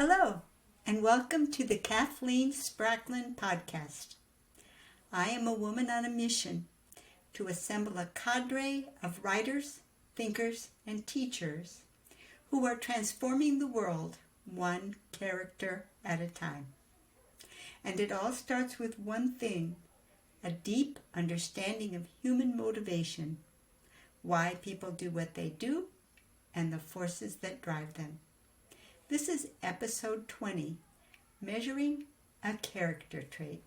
Hello, and welcome to the Kathleen Spracklin podcast. I am a woman on a mission to assemble a cadre of writers, thinkers, and teachers who are transforming the world one character at a time. And it all starts with one thing, a deep understanding of human motivation, why people do what they do, and the forces that drive them. This is episode 20, Measuring a Character Trait.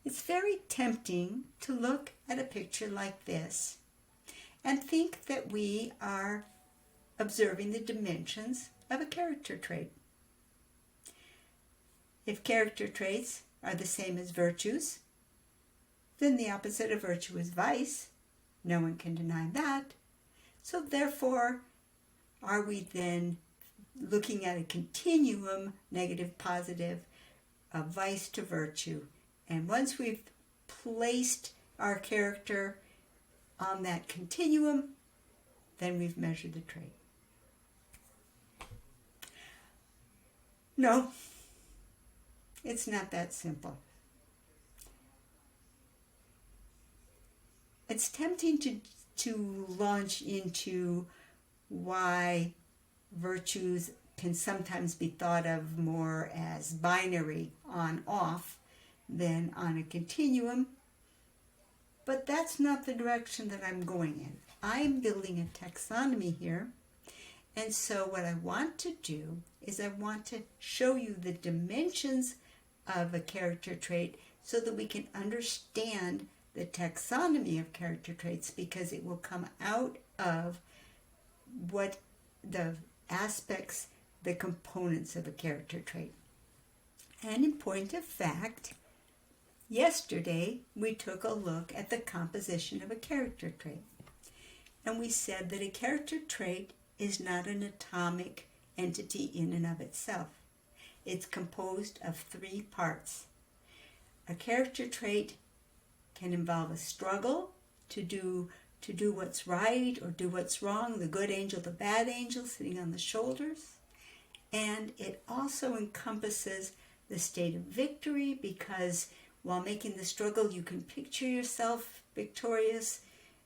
It's very tempting to look at a picture like this and think that we are observing the dimensions of a character trait. If character traits are the same as virtues, then the opposite of virtue is vice. No one can deny that. So therefore, are we then looking at a continuum, negative, positive, of vice to virtue? And once we've placed our character on that continuum, then we've measured the trait. No, it's not that simple. It's tempting to launch into why virtues can sometimes be thought of more as binary on-off than on a continuum. But that's not the direction that I'm going in. I'm building a taxonomy here. And so what I want to do is I want to show you the dimensions of a character trait so that we can understand the taxonomy of character traits, because it will come out of what the aspects, the components of a character trait. And in point of fact, yesterday we took a look at the composition of a character trait. And we said that a character trait is not an atomic entity in and of itself. It's composed of three parts. A character trait can involve a struggle to do what's right or do what's wrong, the good angel, the bad angel sitting on the shoulders. And it also encompasses the state of victory, because while making the struggle you can picture yourself victorious.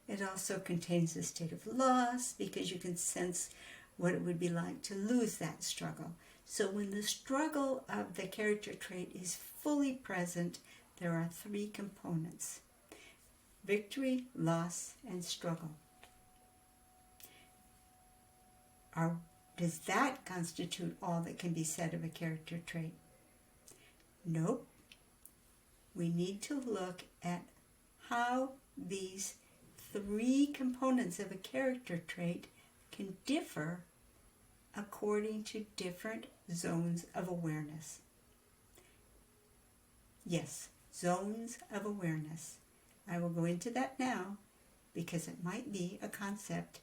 It also contains the state of loss, because you can sense what it would be like to lose that struggle. So when the struggle of the character trait is fully present, there are three components: victory, loss, and struggle. Does that constitute all that can be said of a character trait? Nope. We need to look at how these three components of a character trait can differ according to different zones of awareness. Yes, zones of awareness. I will go into that now because it might be a concept.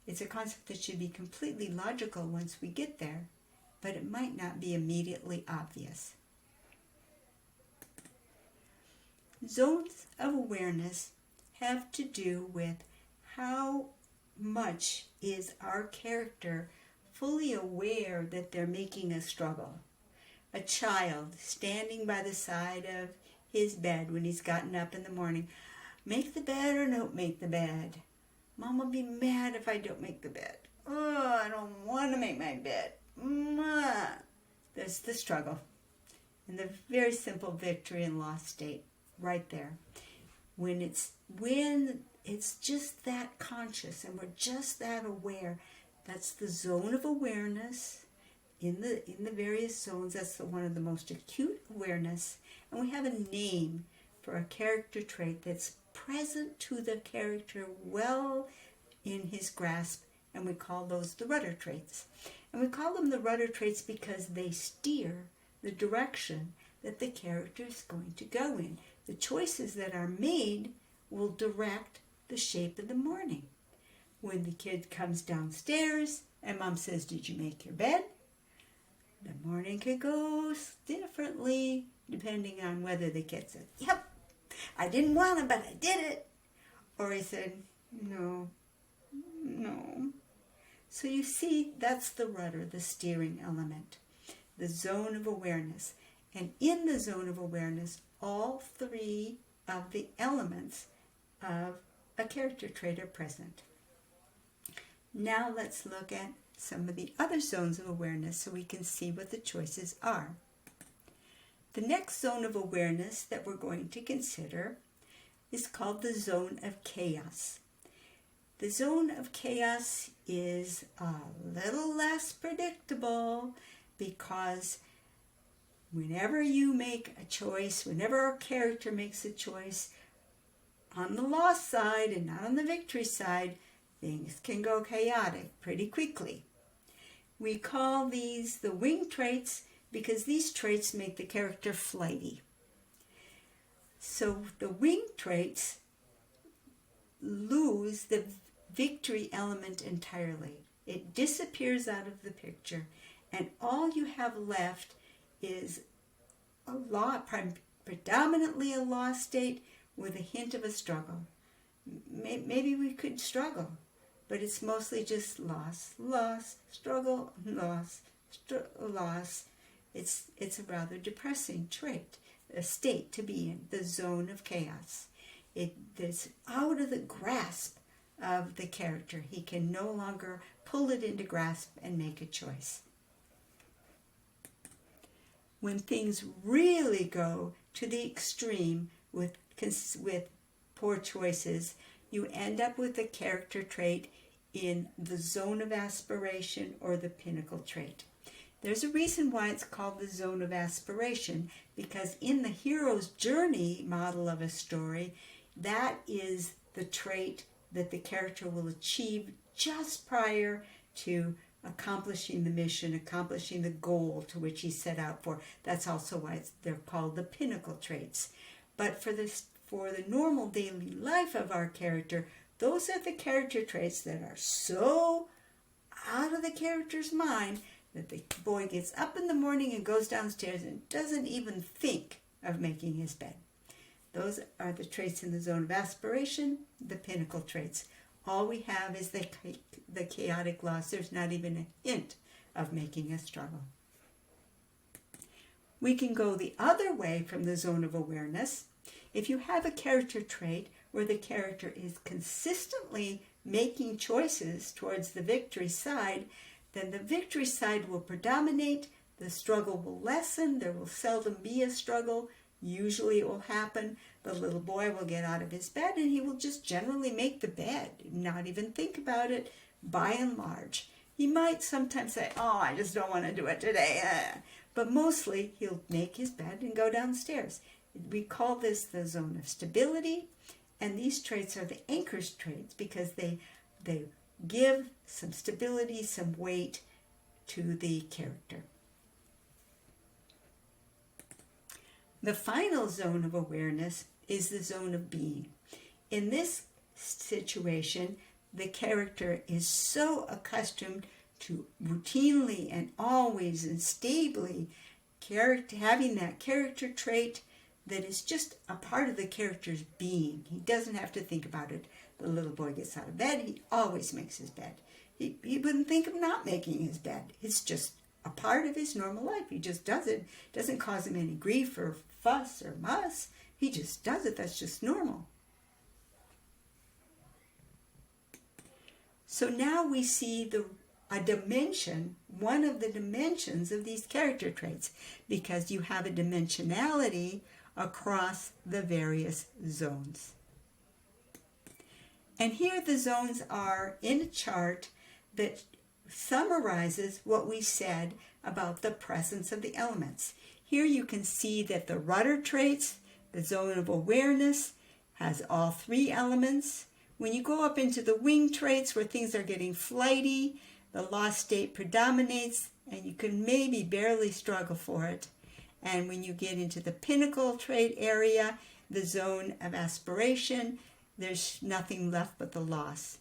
It's a concept that should be completely logical once we get there, but it might not be immediately obvious. Zones of awareness have to do with how much is our character fully aware that they're making a struggle. A child standing by the side of his bed when he's gotten up in the morning. Make the bed or don't make the bed. Mom will be mad if I don't make the bed. Oh, I don't want to make my bed. There's the struggle. And the very simple victory and loss state right there. When it's just that conscious and we're just that aware, that's the zone of awareness. In the various zones, that's one of the most acute awareness. And we have a name for a character trait that's present to the character well in his grasp, and we call those the rudder traits. And we call them the rudder traits because they steer the direction that the character is going to go in. The choices that are made will direct the shape of the morning. When the kid comes downstairs and Mom says, "Did you make your bed?" The morning could go differently depending on whether the kid said, "Yep, I didn't want it, but I did it." Or he said, No. So you see, that's the rudder, the steering element, the zone of awareness. And in the zone of awareness, all three of the elements of a character trait are present. Now let's look at some of the other zones of awareness so we can see what the choices are. The next zone of awareness that we're going to consider is called the zone of chaos. The zone of chaos is a little less predictable because whenever you make a choice, whenever our character makes a choice, on the loss side and not on the victory side, things can go chaotic pretty quickly. We call these the wing traits because these traits make the character flighty. So the wing traits lose the victory element entirely. It disappears out of the picture, and all you have left is predominantly a loss state with a hint of a struggle. Maybe we could struggle, but it's mostly just loss, struggle, loss. It's a rather depressing trait, a state to be in, the zone of chaos. It's out of the grasp of the character. He can no longer pull it into grasp and make a choice. When things really go to the extreme with poor choices, you end up with a character trait in the zone of aspiration or the pinnacle trait. There's a reason why it's called the zone of aspiration, because in the hero's journey model of a story, that is the trait that the character will achieve just prior to accomplishing the mission, accomplishing the goal to which he set out for. That's also why they're called the pinnacle traits. But for the normal daily life of our character, those are the character traits that are so out of the character's mind that the boy gets up in the morning and goes downstairs and doesn't even think of making his bed. Those are the traits in the zone of aspiration, the pinnacle traits. All we have is the chaotic loss. There's not even a hint of making a struggle. We can go the other way from the zone of awareness. If you have a character trait where the character is consistently making choices towards the victory side, then the victory side will predominate, the struggle will lessen, there will seldom be a struggle. Usually it will happen, the little boy will get out of his bed and he will just generally make the bed, not even think about it, by and large. He might sometimes say, oh, I just don't want to do it today. But mostly he'll make his bed and go downstairs. We call this the zone of stability, and these traits are the anchors traits because they give some stability, some weight to the character. The final zone of awareness is the zone of being. In this situation, the character is so accustomed to routinely and always and stably having that character trait that is just a part of the character's being. He doesn't have to think about it. The little boy gets out of bed, he always makes his bed. He wouldn't think of not making his bed. It's just a part of his normal life. He just does it. It doesn't cause him any grief or fuss or muss. He just does it. That's just normal. So now we see a dimension, one of the dimensions of these character traits, because you have a dimensionality across the various zones. And here the zones are in a chart that summarizes what we said about the presence of the elements. Here you can see that the rudder traits, the zone of awareness, has all three elements. When you go up into the wing traits where things are getting flighty, the lost state predominates and you can maybe barely struggle for it. And when you get into the pinnacle trait area, the zone of aspiration, there's nothing left but the loss.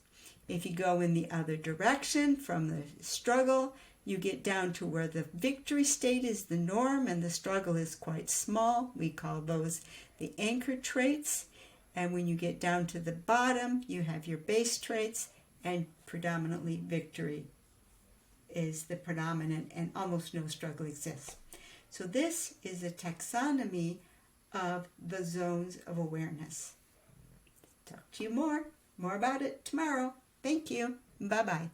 If you go in the other direction from the struggle, you get down to where the victory state is the norm and the struggle is quite small. We call those the anchor traits. And when you get down to the bottom, you have your base traits and predominantly victory is the predominant and almost no struggle exists. So this is a taxonomy of the zones of awareness. Talk to you more about it tomorrow. Thank you. Bye-bye.